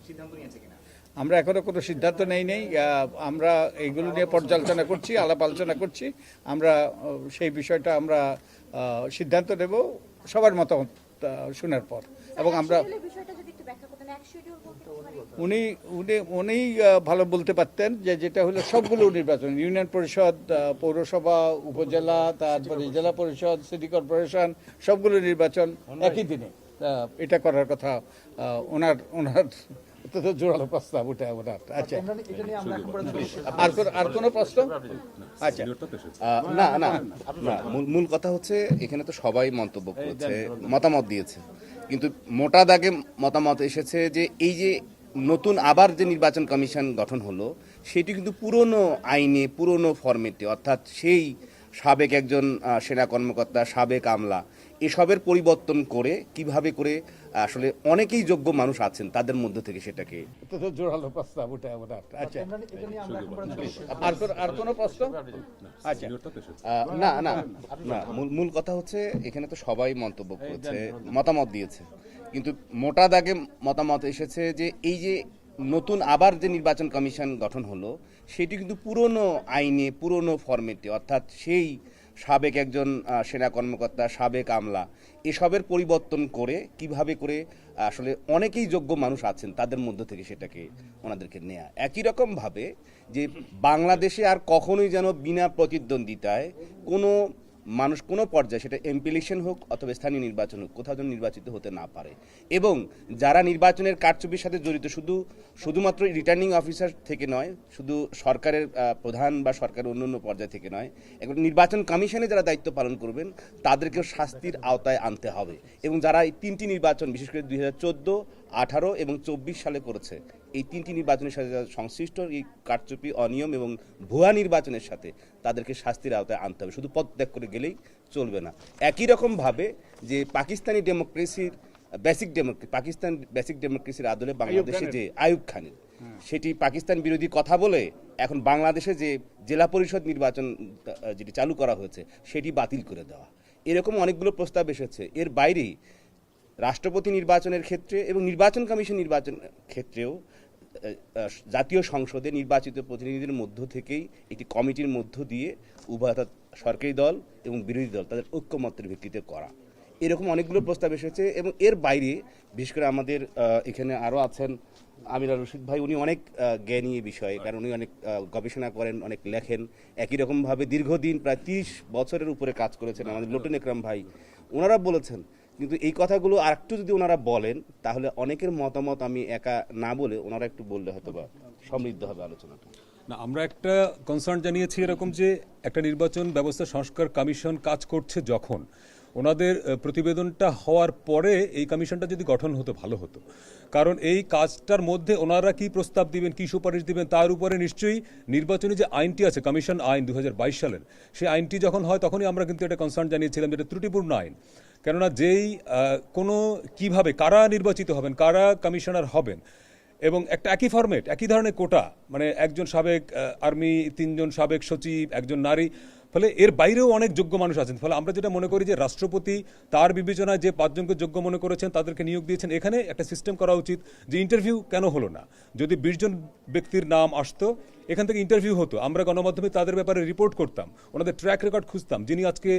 সিদ্ধান্ত নিয়েছে কিনা? আমরা এখনো কোনো সিদ্ধান্ত নেই। আমরা এইগুলো নিয়ে পর্যালোচনা করছি, আলাপ আলোচনা করছি। আমরা সেই বিষয়টা আমরা সিদ্ধান্ত নেব সবার মতামত শোনার পর। এবং আমরা উনি উনি উনি ভালো বলতে পারতেন যে যেটা হলো সবগুলো নির্বাচন, ইউনিয়ন পরিষদ, পৌরসভা, উপজেলা, তারপরে জেলা পরিষদ, সিটি কর্পোরেশন, সবগুলো নির্বাচন একই দিনে এটা করার কথা ওনার জোরালো প্রস্তাব ওনার। আচ্ছা, আর কোনো প্রশ্ন? আচ্ছা, না না না, মূল কথা হচ্ছে এখানে তো সবাই মন্তব্য করেছে, মতামত দিয়েছে, কিন্তু মোটা দাগে মতামত এসেছে যে এই যে নতুন আবার যে নির্বাচন কমিশন গঠন হলো সেটি কিন্তু পুরনো আইনে, পুরনো ফরম্যাটে, অর্থাৎ সেই সাবেক একজন সেনা কর্মকর্তা, সাবেক আমলা, এসবের পরিবর্তন করে কিভাবে করে আসলে অনেকেই যোগ্য মানুষ আছেন তাদের মধ্যে থেকে সেটাকে জোরালো প্রস্তাব ওনার। আচ্ছা, আর কোনো প্রশ্ন? আচ্ছা, না না না, মূল কথা হচ্ছে এখানে তো সবাই মন্তব্য করেছে, মতামত দিয়েছে, কিন্তু মোটা দাগে মতামত এসেছে যে এই যে নতুন আবার যে নির্বাচন কমিশন গঠন হলো সেটি কিন্তু পুরনো আইনে, পুরনো ফরম্যাটে, অর্থাৎ সেই সাবেক একজন সেনা কর্মকর্তা, সাবেক আমলা, এসবের পরিবর্তন করে কিভাবে করে আসলে অনেকেই যোগ্য মানুষ আছেন তাদের মধ্যে থেকে সেটাকে ওনাদেরকে নেয়া। একই রকমভাবে যে বাংলাদেশে আর কখনোই যেন বিনা প্রতিদ্বন্দ্বিতায় কোনো মানুষ কোনো পর্যায়ে, সেটা এমপি ইলেকশন হোক অথবা স্থানীয় নির্বাচন হোক, কোথাও যেন নির্বাচিত হতে না পারে, এবং যারা নির্বাচনের কারচুপির সাথে জড়িত শুধুমাত্র রিটার্নিং অফিসার থেকে নয়, শুধু সরকারের প্রধান বা সরকারের অন্যান্য পর্যায় থেকে নয়, এখন নির্বাচন কমিশনে যারা দায়িত্ব পালন করবেন তাদেরকেও শাস্তির আওতায় আনতে হবে। এবং যারা এই তিনটি নির্বাচন, বিশেষ করে 2014, 18 এবং 24 সালে করেছে, এই তিনটি নির্বাচনের সাথে যারা সংশ্লিষ্ট, এই কারচুপি, অনিয়ম এবং ভুয়া নির্বাচনের সাথে, তাদেরকে শাস্তির আওতায় আনতে হবে, শুধু পদত্যাগ করে গেলেই চলবে না। একই রকমভাবে যে পাকিস্তানি ডেমোক্রেসির পাকিস্তান বেসিক ডেমোক্রেসির আদলে বাংলাদেশে যে আইয়ুব খানের, সেটি পাকিস্তান বিরোধী কথা বলে এখন বাংলাদেশে যে জেলা পরিষদ নির্বাচন যেটি চালু করা হয়েছে সেটি বাতিল করে দেওয়া, এরকম অনেকগুলো প্রস্তাব এসেছে। এর বাইরেই রাষ্ট্রপতি নির্বাচনের ক্ষেত্রে এবং নির্বাচন কমিশন নির্বাচন ক্ষেত্রেও জাতীয় সংসদে নির্বাচিত প্রতিনিধিদের মধ্য থেকেই একটি কমিটির মধ্য দিয়ে উভয়, অর্থাৎ সরকারি দল এবং বিরোধী দল, তাদের ঐক্যমত্যের ভিত্তিতে করা, এরকম অনেকগুলো প্রস্তাব এসেছে। এবং এর বাইরে বিশেষ করে আমাদের এখানে আরও আছেন আমিরা রশিদ ভাই, উনি অনেক জ্ঞানী এই বিষয়ে, কারণ উনি অনেক গবেষণা করেন, অনেক লেখেন, একই রকমভাবে দীর্ঘদিন প্রায় 30 বছরের উপরে কাজ করেছেন। আমাদের লোটন একরাম ভাই, ওনারা বলেছেন। কিন্তু এই কথাগুলো আর একটু যদি ওনারা বলেন তাহলে অনেকের মতামত আমি একা না বলে ওনারা একটু বললে হয়তো বা সমৃদ্ধ হবে আলোচনাটা। না, আমরা একটা কনসার্ন জানিয়েছি এরকম যে একটা নির্বাচন ব্যবস্থা সংস্কার কমিশন কাজ করছে, যখন ওনাদের প্রতিবেদনটা হওয়ার পরে এই কমিশনটা যদি গঠন হতো ভালো হতো। কারণ এই কাজটার মধ্যে ওনারা কি প্রস্তাব দিবেন, কি সুপারিশ দিবেন, তার উপরে নিশ্চয়ই নির্বাচনী যে আইনটি আছে, কমিশন আইন 2022 সালের, সেই আইনটি যখন হয় তখনই আমরা কিন্তু একটা কনসার্ন জানিয়েছিলাম যেটা ত্রুটিপূর্ণ আইন। কেননা যেই কোনো কিভাবে কারা নির্বাচিত হবেন, কারা কমিশনার হবেন, এবং একটা একই ফরম্যাট, একই ধরনের কোটা, মানে একজন সাবেক আর্মি, 3 জন সাবেক সচিব, একজন নারী, ফলে এর বাইরেও অনেক যোগ্য মানুষ আছেন। ফলে আমরা যেটা মনে করি যে রাষ্ট্রপতি তার বিবেচনায় যে 5 জনকে যোগ্য মনে করেছেন তাদেরকে নিয়োগ দিয়েছেন। এখানে একটা সিস্টেম করা উচিত যে ইন্টারভিউ কেন হলো না, যদি 20 জন ব্যক্তির নাম আসতো, এখান থেকে ইন্টারভিউ হতো, আমরা গণমাধ্যমে তাদের ব্যাপারে রিপোর্ট করতাম, ওনাদের ট্র্যাক রেকর্ড খুঁজতাম। যিনি আজকে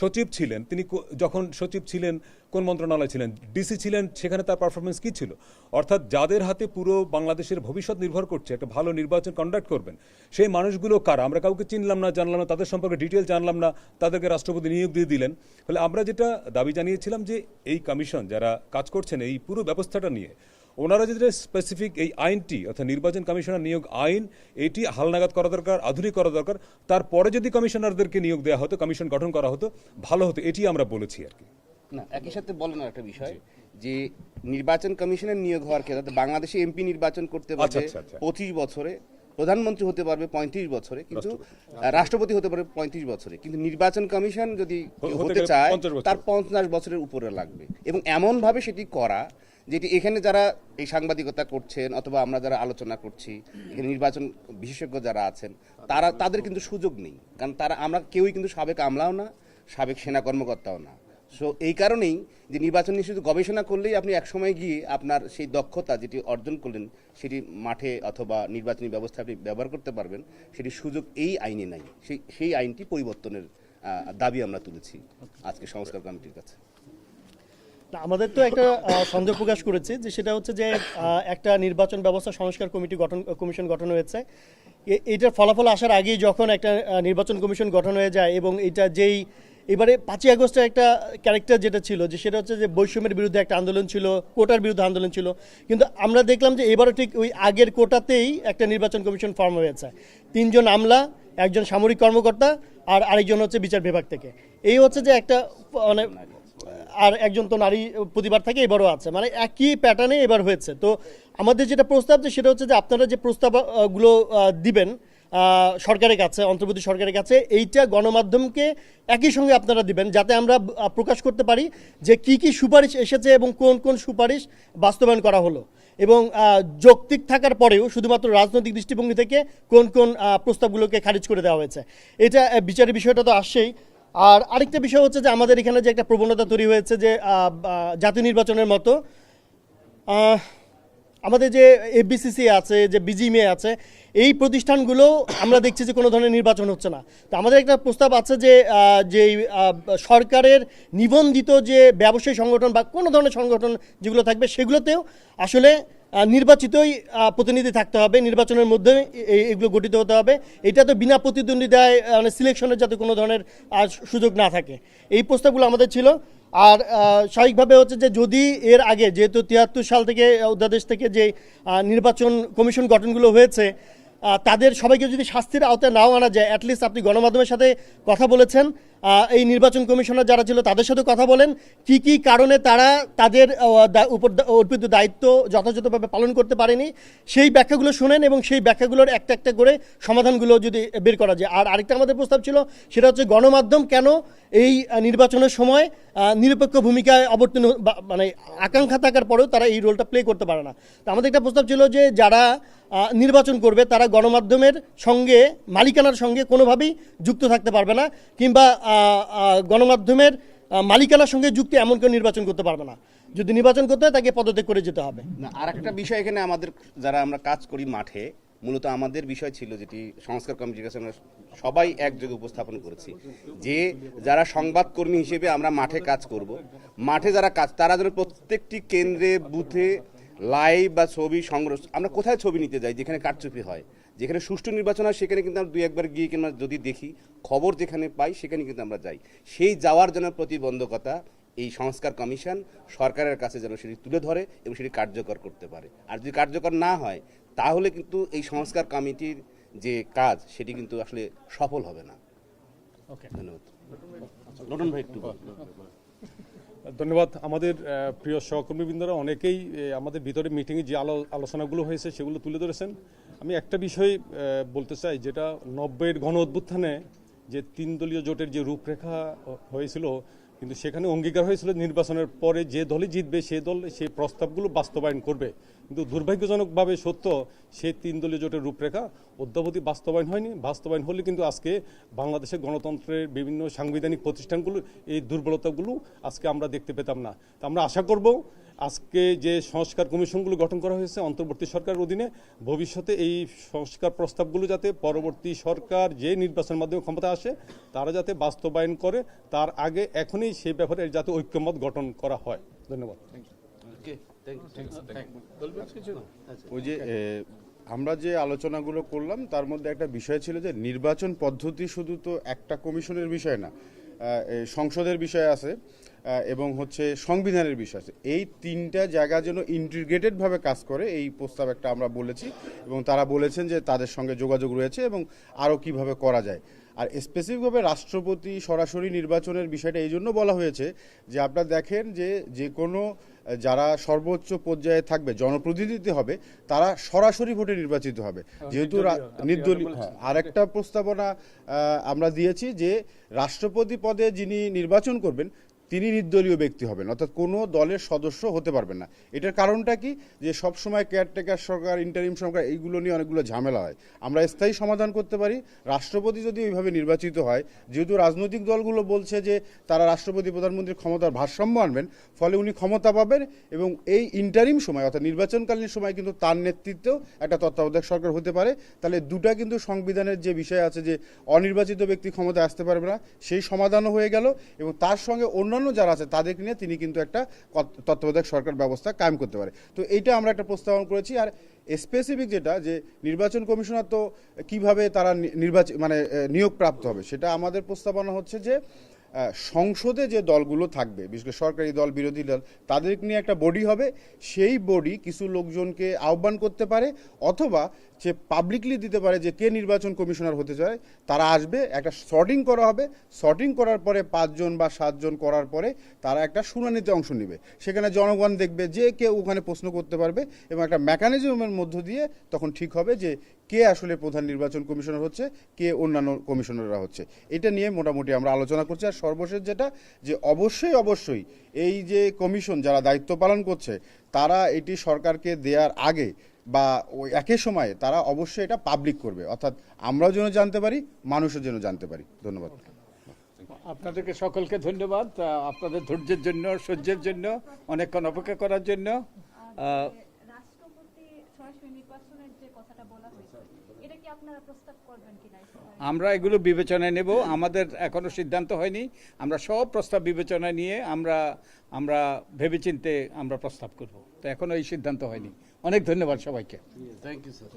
সচিব ছিলেন, তিনি যখন সচিব ছিলেন কোন মন্ত্রণালয় ছিলেন, ডিসি ছিলেন, সেখানে তার পারফরমেন্স কী ছিল। অর্থাৎ যাদের হাতে পুরো বাংলাদেশের ভবিষ্যৎ নির্ভর করছে, একটা ভালো নির্বাচন কন্ডাক্ট করবেন, সেই মানুষগুলো কারা, আমরা কাউকে চিনলাম না, জানলাম না, তাদের সম্পর্কে ডিটেল জানলাম না, তাদেরকে রাষ্ট্রপতি নিয়োগ দিয়ে দিলেন। ফলে আমরা যেটা দাবি জানিয়েছিলাম যে এই কমিশন যারা কাজ করছেন এই পুরো ব্যবস্থাটা নিয়ে, ওনারা যেটা স্পেসিফিক এই আইনটি, অর্থাৎ নির্বাচন কমিশনার নিয়োগ আইন, এটি হালনাগাদ করা দরকার, আধুনিক করা দরকার। তারপরে যদি কমিশনারদেরকে নিয়োগ দেওয়া হতো, কমিশন গঠন করা হতো, ভালো হতো, এটি আমরা বলেছি আর কি। না, একই সাথে বলেন একটা বিষয় যে নির্বাচন কমিশনের নিয়োগ হওয়ার ক্ষেত্রে বাংলাদেশে এমপি নির্বাচন করতে পারবে 25 বছরে, প্রধানমন্ত্রী হতে পারবে 35 বছরে, কিন্তু রাষ্ট্রপতি হতে পারবে 35 বছরে, কিন্তু নির্বাচন কমিশন যদি হতে চায় তার 50 বছরের উপরে লাগবে। এবং এমনভাবে সেটি করা যেটি এখানে যারা এই সাংবাদিকতা করছেন অথবা আমরা যারা আলোচনা করছি, এখানে নির্বাচন বিশেষজ্ঞ যারা আছেন, তাদের কিন্তু সুযোগ নেই। কারণ আমরা কেউই কিন্তু সাবেক আমলাও না, সাবেক সেনা কর্মকর্তাও না, সো এই কারণেই যে নির্বাচন নিয়ে শুধু গবেষণা করলেই আপনি একসময় গিয়ে আপনার সেই দক্ষতা যেটি অর্জন করলেন সেটি মাঠে অথবা নির্বাচনী ব্যবস্থা আপনি ব্যবহার করতে পারবেন, সেটি সুযোগ এই আইনে নাই। সেই আইনটি পরিবর্তনের দাবি আমরা তুলেছি আজকে সংস্কার কমিটির কাছে। না, আমাদের তো একটা সন্দেহ প্রকাশ করেছি যে সেটা হচ্ছে যে একটা নির্বাচন ব্যবস্থা সংস্কার কমিশন গঠন হয়েছে। এটার ফলাফল আসার আগেই যখন একটা নির্বাচন কমিশন গঠন হয়ে যায় এবং এটা যেই এবারে 5ই আগস্টের একটা ক্যারেক্টার যেটা ছিল যে সেটা হচ্ছে যে বৈষম্যের বিরুদ্ধে একটা আন্দোলন ছিল, কোটার বিরুদ্ধে আন্দোলন ছিল, কিন্তু আমরা দেখলাম যে এবারও ঠিক ওই আগের কোটাতেই একটা নির্বাচন কমিশন ফর্ম হয়েছে। 3 জন আমলা, একজন সামরিক কর্মকর্তা আর আরেকজন হচ্ছে বিচার বিভাগ থেকে। এই হচ্ছে যে একটা মানে আর একজন তো নারী প্রতিবার থেকে এবারও আছে, মানে একই প্যাটার্নে এবার হয়েছে। তো আমাদের যেটা প্রস্তাব যে সেটা হচ্ছে যে আপনারা যে প্রস্তাবগুলো দিবেন সরকারের কাছে, অন্তর্বর্তী সরকারের কাছে, এইটা গণমাধ্যমকে একই সঙ্গে আপনারা দিবেন যাতে আমরা প্রকাশ করতে পারি যে কি কি সুপারিশ এসেছে এবং কোন কোন সুপারিশ বাস্তবায়ন করা হলো, এবং যৌক্তিক থাকার পরেও শুধুমাত্র রাজনৈতিক দৃষ্টিভঙ্গি থেকে কোন কোন প্রস্তাবগুলোকে খারিজ করে দেওয়া হয়েছে। এটা বিচারের বিষয়টা তো আসছেই। আর আরেকটা বিষয় হচ্ছে যে আমাদের এখানে যে একটা প্রবণতা তৈরি হয়েছে যে জাতীয় নির্বাচনের মতো আমাদের যে এফবিসিসি আছে, যে বিজিএমএ আছে, এই প্রতিষ্ঠানগুলো আমরা দেখছি যে কোনো ধরনের নির্বাচন হচ্ছে না। তো আমাদের একটা প্রস্তাব আছে যে যে সরকারের নিবন্ধিত যে ব্যবসায়ী সংগঠন বা কোনো ধরনের সংগঠন যেগুলো থাকবে সেগুলোতেও আসলে নির্বাচিতই প্রতিনিধি থাকতে হবে, নির্বাচনের মধ্যে এগুলো গঠিত হতে হবে। এটা তো বিনা প্রতিদ্বন্দ্বিতায় মানে সিলেকশনের যাতে কোনো ধরনের সুযোগ না থাকে, এই প্রস্তাবগুলো আমাদের ছিল। আর স্বাভাবিকভাবে হচ্ছে যে যদি এর আগে যেহেতু 73 সাল থেকে অধ্যাদেশ থেকে যে নির্বাচন কমিশন গঠনগুলো হয়েছে তাদের সবাইকে যদি শাস্তির আওতায় নাও আনা যায়, অ্যাটলিস্ট আপনি গণমাধ্যমের সাথে কথা বলেছেন, এই নির্বাচন কমিশনার যারা ছিল তাদের সাথে কথা বলেন কি কি কারণে তারা তাদের উপর অর্পিত দায়িত্ব যথাযথভাবে পালন করতে পারেনি, সেই ব্যাখ্যাগুলো শোনেন এবং সেই ব্যাখ্যাগুলোর একটা একটা করে সমাধানগুলো যদি বের করা যায়। আর আরেকটা আমাদের প্রস্তাব ছিল সেটা হচ্ছে গণমাধ্যম কেন এই নির্বাচনের সময় নিরপেক্ষ ভূমিকায় অবতীর্ণ মানে আকাঙ্ক্ষা থাকার পরেও তারা এই রোলটা প্লে করতে পারে না। তো আমাদের একটা প্রস্তাব ছিল যে যারা নির্বাচন করবে তারা গণমাধ্যমের সঙ্গে মালিকানার সঙ্গে কোনোভাবেই যুক্ত থাকতে পারবে না, কিংবা গণমাধ্যমের মালিকানার সঙ্গে যুক্ত এমন কেউ নির্বাচন করতে পারবে না। যদি নির্বাচন করতে হয় তাকে পদত্যাগ করে যেতে হবে। না, আর একটা বিষয় এখানে আমাদের যারা আমরা কাজ করি মাঠে, মূলত আমাদের বিষয় ছিল যেটি সংস্কার কমিটির কাছে আমরা সবাই একযোগে উপস্থাপন করেছি যে যারা সংবাদকর্মী হিসেবে আমরা মাঠে কাজ করব, মাঠে যারা কাজ তারা যেন প্রত্যেকটি কেন্দ্রে বুথে লাইভ বা ছবি সংগ্রহ, আমরা কোথায় ছবি নিতে যাই যেখানে কারচুপি হয়, যেখানে সুষ্ঠু নির্বাচন হয় সেখানে কিন্তু আমরা 2-1 বার গিয়ে কিংবা যদি দেখি খবর যেখানে পাই সেখানে কিন্তু আমরা যাই। সেই যাওয়ার জন্য প্রতিবন্ধকতা এই সংস্কার কমিশন সরকারের কাছে যেন সেটি তুলে ধরে এবং সেটি কার্যকর করতে পারে। আর যদি কার্যকর না হয় তাহলে কিন্তু এই সংস্কার কমিটির যে কাজ সেটি কিন্তু আসলে সফল হবে না। ধন্যবাদ। নতুন ভাই একটু ধন্যবাদ। আমাদের প্রিয় সহকর্মীবৃন্দরা অনেকেই আমাদের ভিতরে মিটিংয়ে যে আলোচনাগুলো হয়েছে সেগুলো তুলে ধরেছেন। আমি একটা বিষয় বলতে চাই, যেটা 90-এর গণ অভ্যুত্থানে যে 3 দলীয় জোটের যে রূপরেখা হয়েছিল, কিন্তু সেখানে অঙ্গীকার হয়েছিল নির্বাচনের পরে যে দলই জিতবে সে দল সেই প্রস্তাবগুলো বাস্তবায়ন করবে। কিন্তু দুর্ভাগ্যজনকভাবে সত্য, সেই 3 দলীয় জোটের রূপরেখা অদ্যাবধি বাস্তবায়ন হয়নি। বাস্তবায়ন হলে কিন্তু আজকে বাংলাদেশের গণতন্ত্রের বিভিন্ন সাংবিধানিক প্রতিষ্ঠানগুলো এই দুর্বলতাগুলো আজকে আমরা দেখতে পেতাম না। তো আমরা আশা করব আজকে যে সংস্কার কমিশনগুলো গঠন করা হয়েছে অন্তর্বর্তী সরকারের অধীনে, ভবিষ্যতে এই সংস্কার প্রস্তাবগুলো যাতে পরবর্তী সরকার যে নির্বাচনের মাধ্যমে ক্ষমতা আসে তারা যাতে বাস্তবায়ন করে, তার আগে এখনই সেই ব্যাপারে যাতে ঐক্যমত গঠন করা হয়। ধন্যবাদ। ওই যে আমরা যে আলোচনাগুলো করলাম তার মধ্যে একটা বিষয় ছিল যে নির্বাচন পদ্ধতি শুধু তো একটা কমিশনের বিষয় না, সংসদের বিষয় আছে এবং হচ্ছে সংবিধানের বিষয় আছে। এই 3টা জায়গা যেন ইন্টিগ্রেটেডভাবে কাজ করে এই প্রস্তাব একটা আমরা বলেছি এবং তারা বলেছেন যে তাদের সঙ্গে যোগাযোগ রয়েছে এবং আরও কিভাবে করা যায়। আর স্পেসিফিকভাবে রাষ্ট্রপতি সরাসরি নির্বাচনের বিষয়টা এই জন্য বলা হয়েছে যে আপনারা দেখেন যে কোনো যারা সর্বোচ্চ পর্যায়ে থাকবে জনপ্রতিনিধি হবে তারা সরাসরি ভোটে নির্বাচিত হবে, যেহেতু নির্দলীয়। আরেকটা প্রস্তাবনা আমরা দিয়েছি যে রাষ্ট্রপতি পদে যিনি নির্বাচন করবেন তিনি নির্দলীয় ব্যক্তি হবেন, অর্থাৎ কোনো দলের সদস্য হতে পারবেন না। এটার কারণটা কি, যে সবসময় কেয়ারটেকার সরকার, ইন্টারিম সরকার, এইগুলো নিয়ে অনেকগুলো ঝামেলা হয়। আমরা স্থায়ী সমাধান করতে পারি। রাষ্ট্রপতি যদি ওইভাবে নির্বাচিত হয়, যেহেতু রাজনৈতিক দলগুলো বলছে যে তারা রাষ্ট্রপতি প্রধানমন্ত্রীর ক্ষমতার ভারসাম্য আনবেন, ফলে উনি ক্ষমতা পাবেন এবং এই ইন্টারিম সময় অর্থাৎ নির্বাচনকালীন সময় কিন্তু তার নেতৃত্বেও একটা তত্ত্বাবধায়ক সরকার হতে পারে। তাহলে দুটা কিন্তু সংবিধানের যে বিষয় আছে যে অনির্বাচিত ব্যক্তি ক্ষমতায় আসতে পারবে না, সেই সমাধানও হয়ে গেল এবং তার সঙ্গে অন্যান্য যারা আছে তাদেরকে নিয়ে তিনি কিন্তু একটা তত্ত্বাবধায়ক সরকার ব্যবস্থা কায়েম করতে পারে। তো এইটা আমরা একটা প্রস্তাবন করেছি। আর স্পেসিফিক যেটা, যে নির্বাচন কমিশনার তো কিভাবে তারা নিয়োগ প্রাপ্ত হবে, সেটা আমাদের প্রস্তাবনা হচ্ছে যে সংসদে যে দলগুলো থাকবে, বিশেষ করে সরকারি দল, বিরোধী দল, তাদেরকে নিয়ে একটা বডি হবে। সেই বডি কিছু লোকজনকে আহ্বান করতে পারে অথবা সে পাবলিকলি দিতে পারে যে কে নির্বাচন কমিশনার হতে চায়, তারা আসবে, একটা সর্টিং করা হবে। সর্টিং করার পরে 5 জন বা 7 জন করার পরে তারা একটা শুনানিতে অংশ নেবে। সেখানে জনগণ দেখবে, যে কেউ ওখানে প্রশ্ন করতে পারবে এবং একটা মেকানিজমের মধ্য দিয়ে তখন ঠিক হবে যে কে আসলে প্রধান নির্বাচন কমিশনার হচ্ছে, কে অন্যান্য কমিশনাররা হচ্ছে। এটা নিয়ে মোটামুটি আমরা আলোচনা করছি। আর সর্বশেষ যেটা, যে অবশ্যই এই যে কমিশন যারা দায়িত্ব পালন করছে, তারা এটি সরকারকে দেওয়ার আগে বা ওই একই সময়ে তারা অবশ্যই এটা পাবলিক করবে, অর্থাৎ আমরাও যেন জানতে পারি, মানুষও যেন জানতে পারি। ধন্যবাদ। আপনাদেরকে সকলকে ধন্যবাদ আপনাদের ধৈর্যের জন্য, সহ্যের জন্য, অনেকক্ষণ অপেক্ষা করার জন্য। রাষ্ট্রপতি সরাসরি নির্বাচনের যে কথাটা বলা হয়েছে, এটা কি আপনারা প্রস্তাব করবেন কিনা? আমরা এগুলো বিবেচনায় নেব। আমাদের এখনো সিদ্ধান্ত হয়নি। আমরা সব প্রস্তাব বিবেচনায় নিয়ে আমরা ভেবেচিন্তে আমরা প্রস্তাব করব। তো এখনো এই সিদ্ধান্ত হয়নি। অনেক ধন্যবাদ সবাইকে। Thank you sir.